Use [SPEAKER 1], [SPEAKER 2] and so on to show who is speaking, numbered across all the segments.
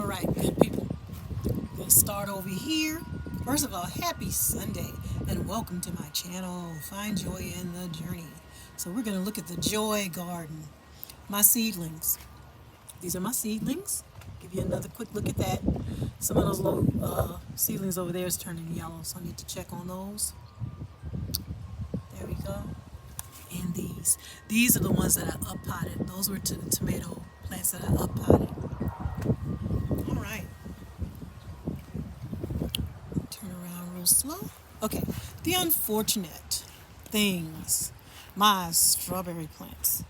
[SPEAKER 1] All right, good people. We'll start over here. First of all, happy Sunday and welcome to my channel. Find joy in the journey. So we're going to look at the joy garden. My seedlings. These are my seedlings. Give you another quick look at that. Some of those little seedlings over there is turning yellow, so I need to check on those. There we go. And these are the ones that I up potted. Those were to the tomato plants that I up potted. All right. Turn around real slow. Okay. The unfortunate things. My strawberry plants.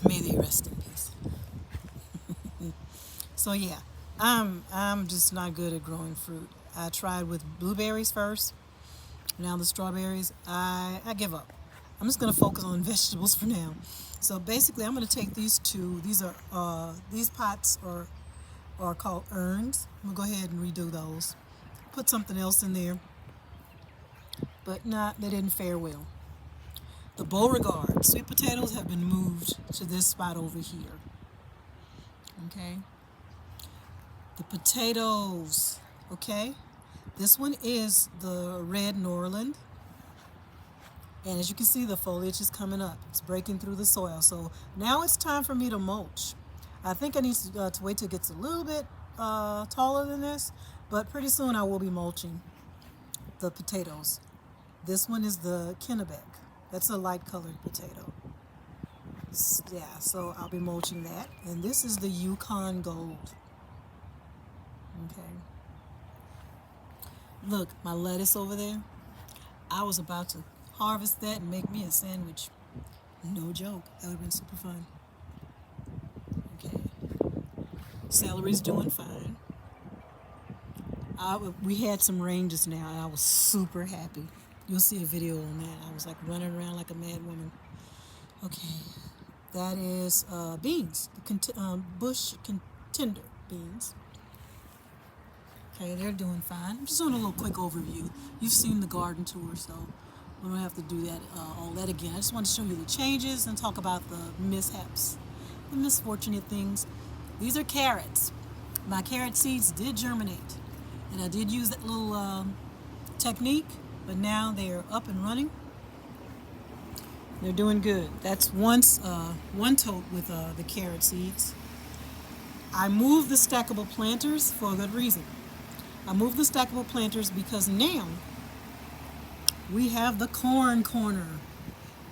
[SPEAKER 1] May they rest in peace. So yeah, I'm just not good at growing fruit. I tried with blueberries first. Now the strawberries, I give up. I'm just gonna focus on vegetables for now. So basically, I'm gonna take these two. These pots are called urns. I'm gonna go ahead and redo those. Put something else in there, but they didn't fare well. The Beauregard sweet potatoes have been moved to this spot over here. Okay. The potatoes, okay. This one is the red Norland. And as you can see, the foliage is coming up. It's breaking through the soil. So now it's time for me to mulch. I think I need to wait till it gets a little bit taller than this, but pretty soon I will be mulching the potatoes. This one is the Kennebec. That's a light colored potato. Yeah, so I'll be mulching that. And this is the Yukon Gold. Okay. Look, my lettuce over there. I was about to harvest that and make me a sandwich. No joke. That would have been super fun. Okay. Celery's doing fine. We had some rain just now and I was super happy. You'll see a video on that. I was like running around like a mad woman. Okay. That is beans. The bush contender beans. Okay, they're doing fine. I'm just doing a little quick overview. You've seen the garden tour, so we don't have to do that all that again. I just want to show you the changes and talk about the mishaps, the misfortunate things. These are carrots. My carrot seeds did germinate, and I did use that little technique, but now they're up and running. They're doing good. That's one tote with the carrot seeds. I moved the stackable planters for a good reason. I moved the stackable planters because now we have the corn corner.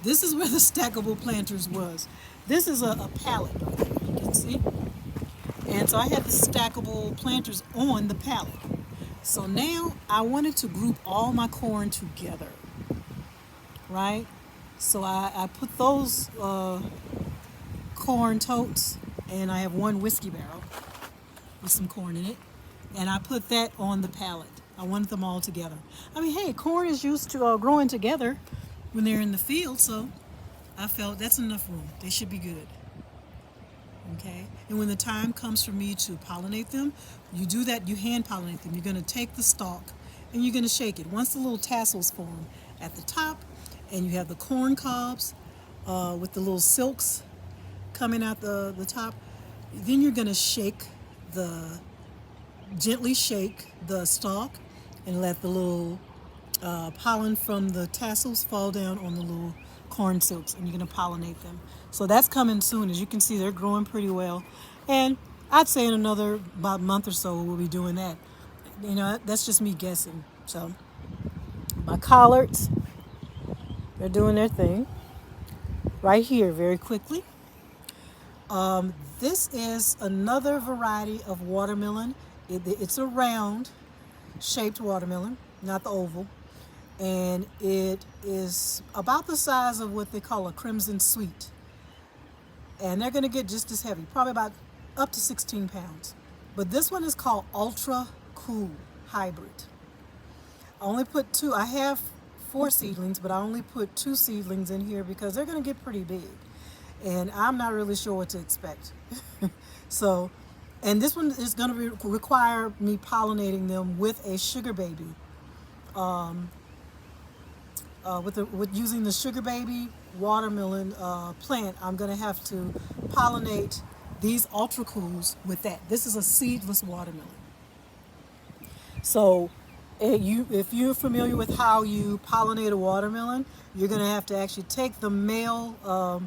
[SPEAKER 1] This is where the stackable planters was. This is a pallet right there, you can see. And so I had the stackable planters on the pallet. So now I wanted to group all my corn together, right? So I put those corn totes, and I have one whiskey barrel with some corn in it. And I put that on the pallet. I wanted them all together. I mean, hey, corn is used to growing together when they're in the field, so I felt that's enough room. They should be good. Okay? And when the time comes for me to pollinate them, you do that, you hand pollinate them. You're going to take the stalk and you're going to shake it. Once the little tassels form at the top and you have the corn cobs with the little silks coming out the top, then you're going to gently shake the stalk and let the little pollen from the tassels fall down on the little corn silks, and you're going to pollinate them. So that's coming soon. As you can see, they're growing pretty well. And I'd say in about month or so, we'll be doing that. You know, that's just me guessing. So my collards, they're doing their thing. Right here, very quickly. This is another variety of watermelon. It's a round shaped watermelon, not the oval. And it is about the size of what they call a crimson sweet. And they're going to get just as heavy, probably about up to 16 pounds. But this one is called Ultra Cool Hybrid. I only put two. I have 4 seedlings, but I only put 2 seedlings in here because they're going to get pretty big. And I'm not really sure what to expect. So, and this one is going to require me pollinating them with a sugar baby. With using the sugar baby watermelon plant, I'm going to have to pollinate these ultra cools with that. This is a seedless watermelon. So if you're familiar with how you pollinate a watermelon, you're going to have to actually take the male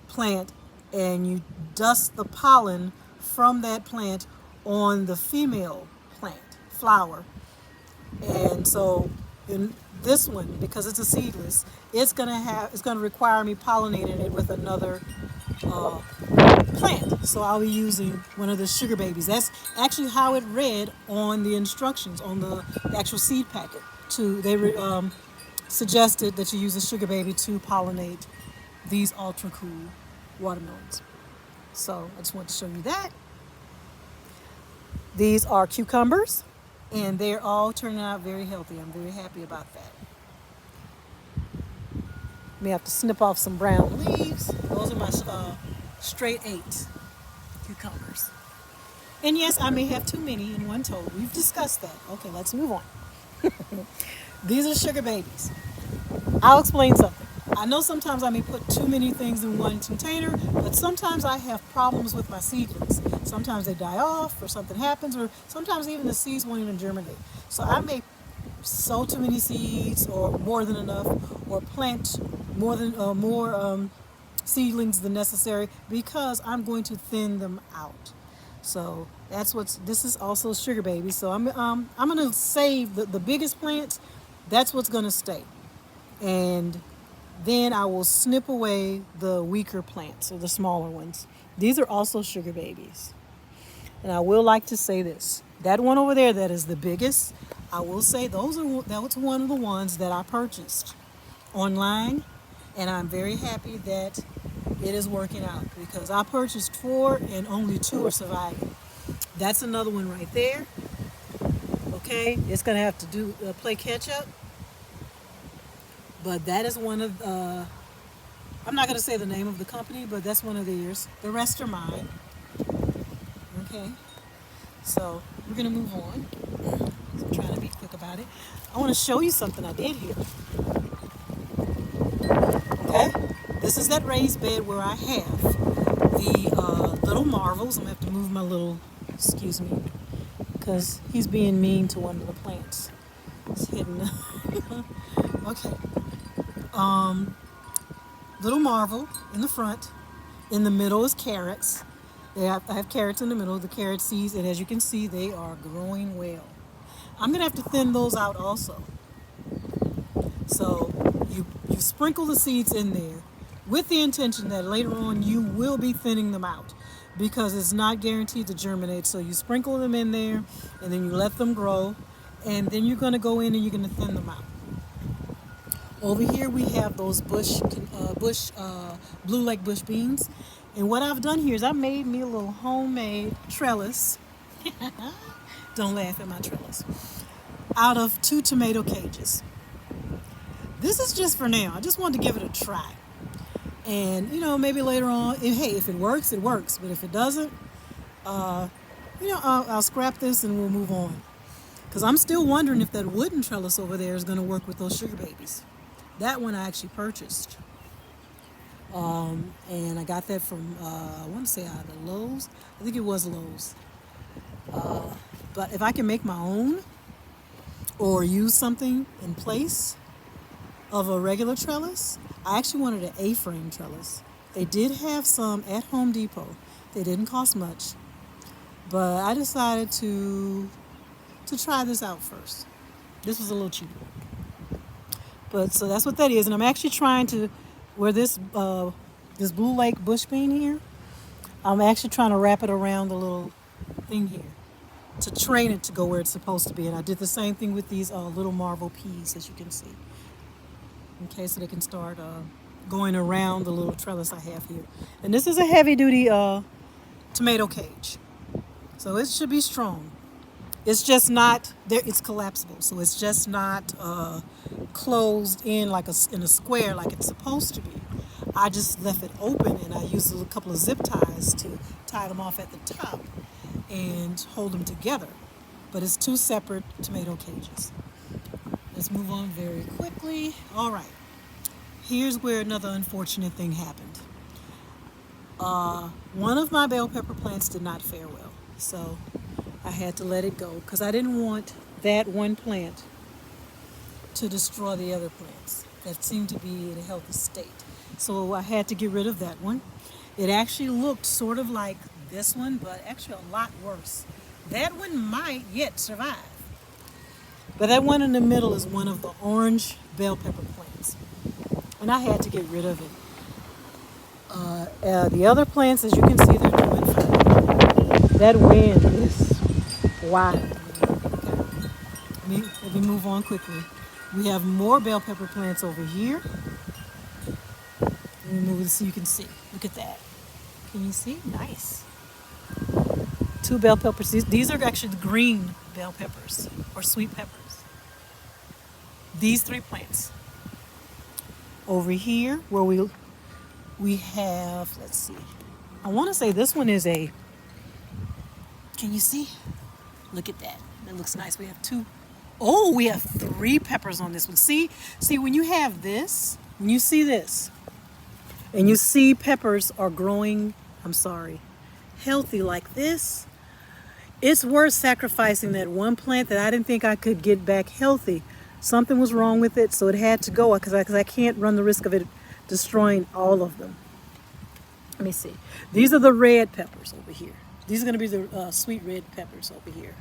[SPEAKER 1] plant and you dust the pollen from that plant on the female plant flower. And so in this one, because it's a seedless, it's gonna require me pollinating it with another plant. So I'll be using one of the sugar babies. That's actually how it read on the instructions on the actual seed packet. Suggested that you use a sugar baby to pollinate these ultra cool watermelons. So I just want to show you that. These are cucumbers, and they're all turning out very healthy. I'm very happy about that. May have to snip off some brown leaves. Those are my straight 8 cucumbers. And yes, I may have too many in one tote. We've discussed that. Okay, let's move on. These are sugar babies. I'll explain something. I know sometimes I may put too many things in one container, but sometimes I have problems with my seedlings. Sometimes they die off or something happens, or sometimes even the seeds won't even germinate. So I may sow too many seeds or more than enough, or plant more seedlings than necessary because I'm going to thin them out. So this is also sugar baby. So I'm going to save the biggest plants. That's what's going to stay. And then I will snip away the weaker plants or the smaller ones. These are also sugar babies. And I will like to say this. That one over there that is the biggest, I will say that was one of the ones that I purchased online. And I'm very happy that it is working out because I purchased 4 and only 2 are surviving. That's another one right there. Okay, it's going to have to play catch up. But that is one of, I'm not going to say the name of the company, but that's one of theirs. The rest are mine. Okay, so we're going to move on. So I'm trying to be quick about it. I want to show you something I did here. Okay, this is that raised bed where I have the little marvels. I'm going to have to move my little, excuse me, because he's being mean to one of the plants. It's hidden. Okay. Little marvel in the front. In the middle is carrots. I have carrots in the middle, the carrot seeds, and as you can see, they are growing well. I'm going to have to thin those out also. So you sprinkle the seeds in there with the intention that later on you will be thinning them out because it's not guaranteed to germinate. So you sprinkle them in there and then you let them grow, and then you're going to go in and you're going to thin them out. Over here we have those blue lake bush beans. And what I've done here is I made me a little homemade trellis. Don't laugh at my trellis. Out of 2 tomato cages. This is just for now. I just wanted to give it a try. And, maybe later on, if it works, it works. But if it doesn't, I'll scrap this and we'll move on. Because I'm still wondering if that wooden trellis over there is going to work with those sugar babies. That one I actually purchased. And I got that from, I want to say either Lowe's. I think it was Lowe's. But if I can make my own or use something in place of a regular trellis, I actually wanted an A-frame trellis. They did have some at Home Depot. They didn't cost much. But I decided to try this out first. This was a little cheaper. But so that's what that is. And I'm actually trying to, where this blue lake bush bean here, I'm actually trying to wrap it around the little thing here to train it to go where it's supposed to be. And I did the same thing with these little marvel peas, as you can see. Okay, so they can start going around the little trellis I have here. And this is a heavy-duty tomato cage. So it should be strong. It's just not, it's collapsible. So it's just not closed in in a square like it's supposed to be. I just left it open and I used a couple of zip ties to tie them off at the top and hold them together. But it's 2 separate tomato cages. Let's move on very quickly. All right. Here's where another unfortunate thing happened. One of my bell pepper plants did not fare well, so I had to let it go because I didn't want that one plant to destroy the other plants that seemed to be in a healthy state. So I had to get rid of that one. It actually looked sort of like this one, but actually a lot worse. That one might yet survive. But that one in the middle is one of the orange bell pepper plants. And I had to get rid of it. The other plants, as you can see, they're doing fine. That wind is wild. Okay. Let me move on quickly. We have more bell pepper plants over here. Let me move it so you can see. Look at that. Can you see? Nice. 2 bell peppers. These are actually the green bell peppers or sweet peppers. These 3 plants. Over here where we have, let's see. I want to say this one is a, can you see? Look at that. That looks nice. We have 2. Oh, we have 3 peppers on this one. See when you have this, when you see this, and you see peppers are growing, healthy like this, it's worth sacrificing that one plant that I didn't think I could get back healthy. Something was wrong with it, so it had to go because I can't run the risk of it destroying all of them. Let me see. These are the red peppers over here. These are going to be the sweet red peppers over here.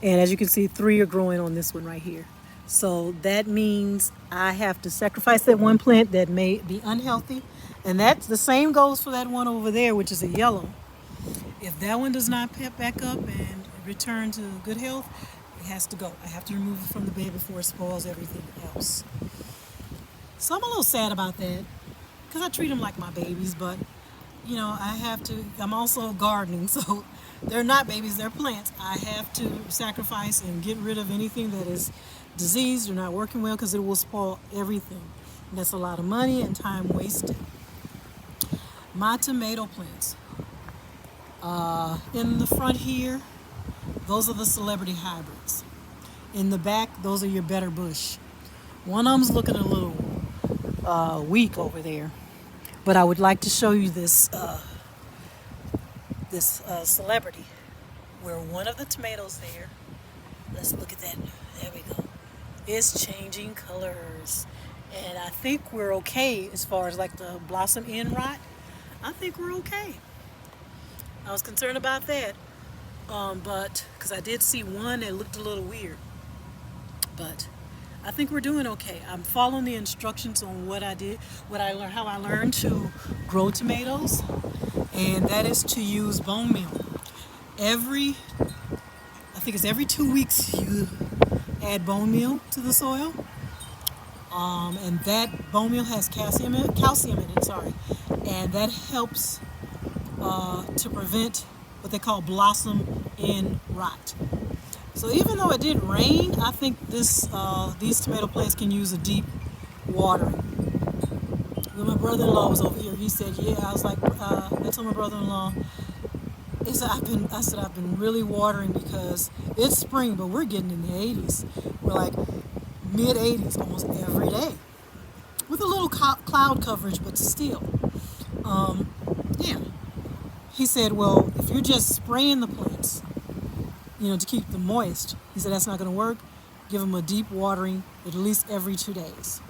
[SPEAKER 1] And as you can see, 3 are growing on this one right here. So that means I have to sacrifice that one plant that may be unhealthy. And that's the same goes for that one over there, which is a yellow. If that one does not pep back up and return to good health, it has to go. I have to remove it from the bed before it spoils everything else. So I'm a little sad about that because I treat them like my babies, but you know, I'm also gardening, so they're not babies, they're plants. I have to sacrifice and get rid of anything that is diseased or not working well because it will spoil everything. And that's a lot of money and time wasted. My tomato plants. In the front here, those are the celebrity hybrids. In the back, those are your better bush. One of them's looking a little weak over there, but I would like to show you this celebrity where one of the tomatoes there, let's look at that, there we go, is changing colors. And I think we're okay as far as like the blossom end rot. I think we're okay. I was concerned about that, but because I did see one that looked a little weird, but I think we're doing okay. I'm following the instructions on what I did, how I learned to grow tomatoes, and that is to use bone meal. I think it's every 2 weeks you add bone meal to the soil, and that bone meal has calcium in it, and that helps to prevent what they call blossom end rot. So even though it did rain, I think these tomato plants can use a deep watering. When my brother-in-law was over here, he said, yeah, I was like, I told my brother-in-law, I said, I've been really watering because it's spring, but we're getting in the 80s. We're like mid-80s almost every day with a little cloud coverage, but still. Yeah. He said, well, if you're just spraying the plants, to keep them moist, he said that's not going to work. Give them a deep watering at least every 2 days.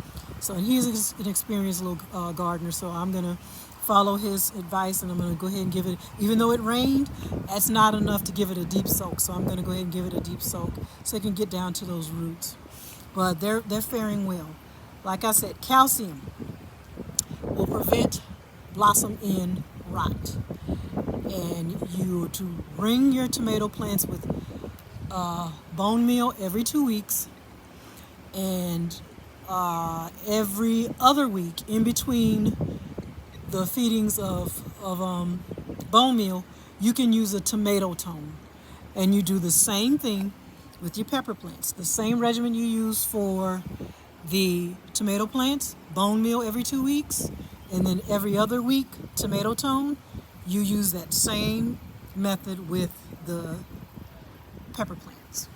[SPEAKER 1] So, and he's an experienced little gardener, so I'm going to follow his advice, and I'm going to go ahead and give it, even though it rained, that's not enough to give it a deep soak. So I'm going to go ahead and give it a deep soak so it can get down to those roots. But they're faring well. Like I said, calcium will prevent blossom end rot. And you to bring your tomato plants with bone meal every 2 weeks, and every other week in between the feedings of bone meal, you can use a tomato tone. And you do the same thing with your pepper plants. The same regimen you use for the tomato plants, bone meal every 2 weeks, and then every other week, tomato tone. You use that same method with the pepper plants.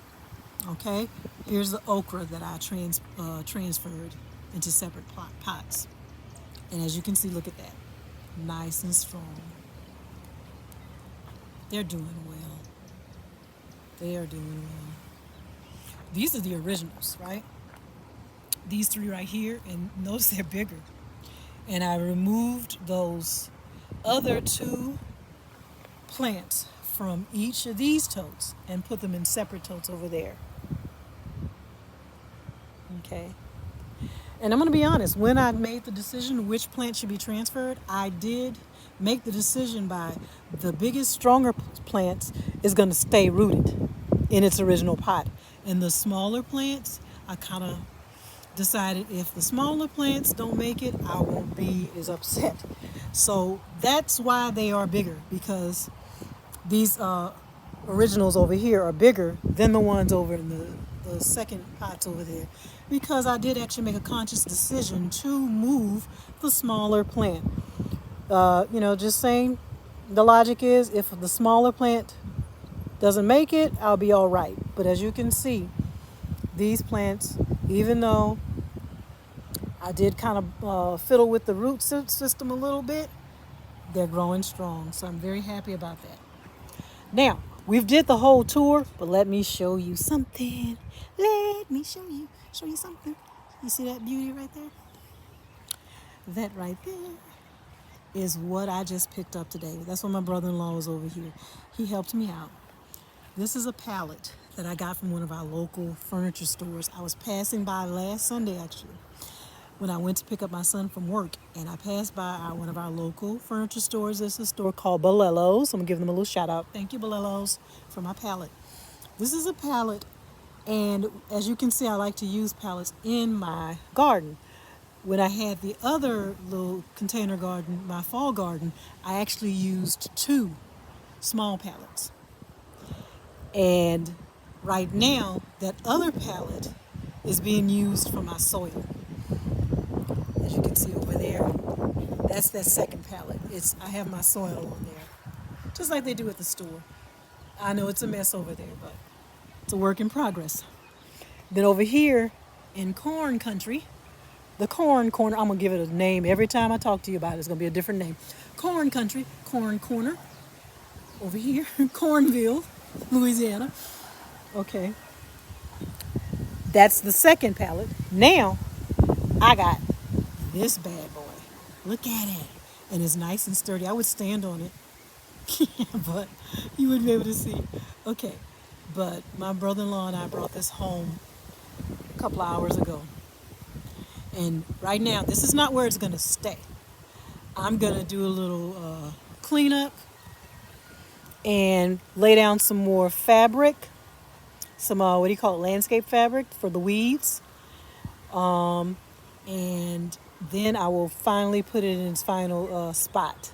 [SPEAKER 1] Okay? Here's the okra that I transferred into separate pots. And as you can see, look at that. Nice and strong. They're doing well. They are doing well. These are the originals, right? These three right here, and notice they're bigger. And I removed those other two plants from each of these totes and put them in separate totes over there. Okay. And I'm going to be honest, when I made the decision which plant should be transferred, I did make the decision by the biggest, stronger plants is going to stay rooted in its original pot. And the smaller plants, I kind of decided if the smaller plants don't make it, I won't be as upset. So that's why they are bigger, because these originals over here are bigger than the ones over in the second pots over there, because I did actually make a conscious decision to move the smaller plant. Just saying, the logic is if the smaller plant doesn't make it, I'll be all right. But as you can see, these plants, even though I did kind of fiddle with the root system a little bit, they're growing strong. So I'm very happy about that. Now, we've did the whole tour, but let me show you something. Let me show you something. You see that beauty right there? That right there is what I just picked up today. That's why my brother-in-law was over here. He helped me out. This is a pallet that I got from one of our local furniture stores. I was passing by last Sunday, actually, when I went to pick up my son from work, and I passed by one of our local furniture stores. There's a store called Balello's. I'm going to give them a little shout out. Thank you, Balello's, for my pallet. This is a pallet, and as you can see, I like to use pallets in my garden. When I had the other little container garden, my fall garden, I actually used 2 small pallets. And right now, that other pallet is being used for my soil. As you can see over there, that's that second pallet. I have my soil on there, just like they do at the store. I know it's a mess over there, but it's a work in progress. Then over here in corn country, the corn corner, I'm going to give it a name. Every time I talk to you about it, it's going to be a different name. Corn country, corn corner, over here, Cornville, Louisiana. Okay. That's the second pallet. Now, I got this bad boy. Look at it. And it's nice and sturdy. I would stand on it, but you wouldn't be able to see. Okay. But my brother-in-law and I brought this home a couple of hours ago. And right now, this is not where it's going to stay. I'm going to do a little cleanup and lay down some more fabric, some, landscape fabric for the weeds. And then I will finally put it in its final spot.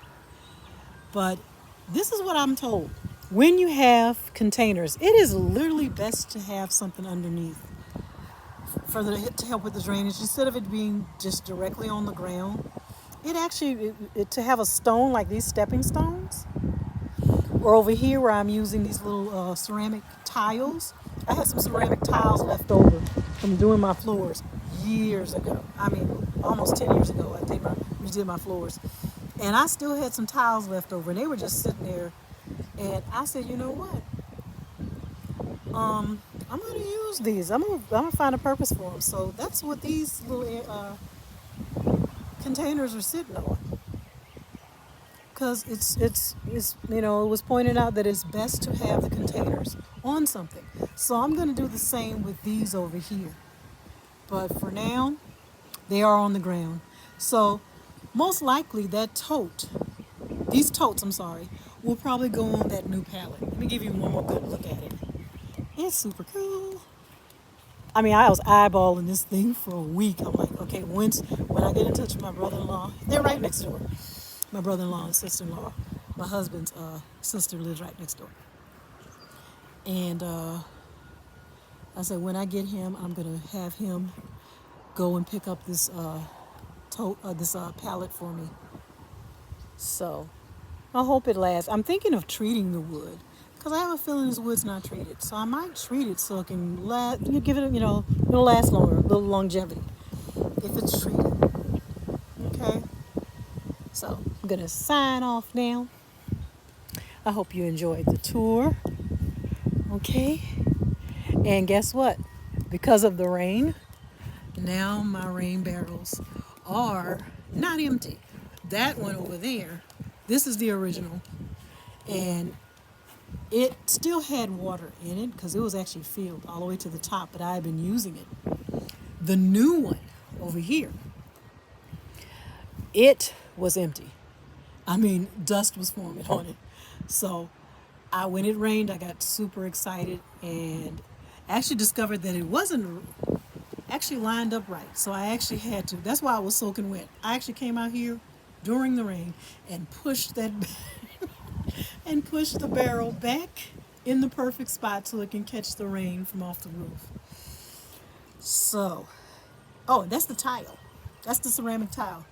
[SPEAKER 1] But this is what I'm told. When you have containers, it is literally best to have something underneath to help with the drainage, instead of it being just directly on the ground. It actually, to have a stone like these stepping stones, or over here where I'm using these little ceramic tiles. I had some ceramic tiles left over from doing my floors years ago. I mean, almost 10 years ago, I redid my floors. And I still had some tiles left over, and they were just sitting there. And I said, you know what? I'm going to use these. I'm gonna find a purpose for them. So that's what these little containers are sitting on. Because it was pointed out that it's best to have the containers on something. So I'm going to do the same with these over here. But for now, they are on the ground. So most likely these totes, will probably go on that new pallet. Let me give you one more good look at it. It's super cool. I mean, I was eyeballing this thing for a week. I'm like, okay, when I get in touch with my brother-in-law, they're right next door. My brother-in-law and sister-in-law. My husband's sister lives right next door. And I said, when I get him, I'm going to have him go and pick up this pallet for me. So I hope it lasts. I'm thinking of treating the wood, because I have a feeling this wood's not treated. So I might treat it so it can give it, it'll last longer, a little longevity, if it's treated. Okay? So I'm going to sign off now. I hope you enjoyed the tour. Okay. And guess what? Because of the rain, now my rain barrels are not empty. That one over there, this is the original. And it still had water in it because it was actually filled all the way to the top, but I had been using it. The new one over here, it was empty. I mean, dust was forming on it. So when it rained, I got super excited and actually discovered that it wasn't actually lined up right. So I actually had to, that's why I was soaking wet. I actually came out here during the rain and pushed that and pushed the barrel back in the perfect spot so it can catch the rain from off the roof. So, oh, that's the tile. That's the ceramic tile.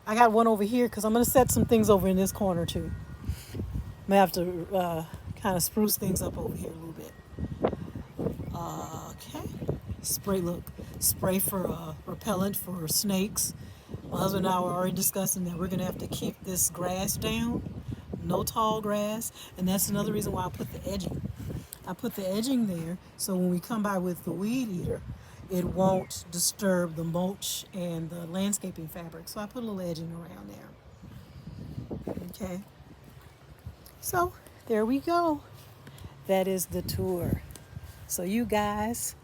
[SPEAKER 1] I got one over here because I'm going to set some things over in this corner too. I'm going to have to kind of spruce things up over here a little bit. Okay. Spray for repellent for snakes. My husband and I were already discussing that we're going to have to keep this grass down. No tall grass. And that's another reason why I put the edging. I put the edging there so when we come by with the weed eater, it won't disturb the mulch and the landscaping fabric. So I put a little edging around there. Okay. So there we go. That is the tour. So you guys,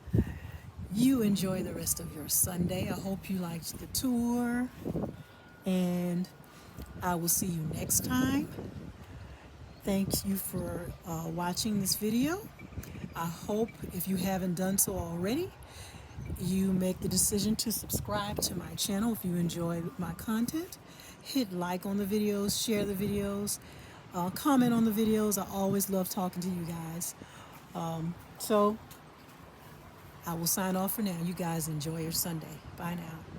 [SPEAKER 1] you enjoy the rest of your Sunday. I hope you liked the tour. And I will see you next time. Thank you for watching this video. I hope if you haven't done so already, you make the decision to subscribe to my channel if you enjoy my content. Hit like on the videos, share the videos, comment on the videos. I always love talking to you guys. So I will sign off for now. You guys enjoy your Sunday. Bye now.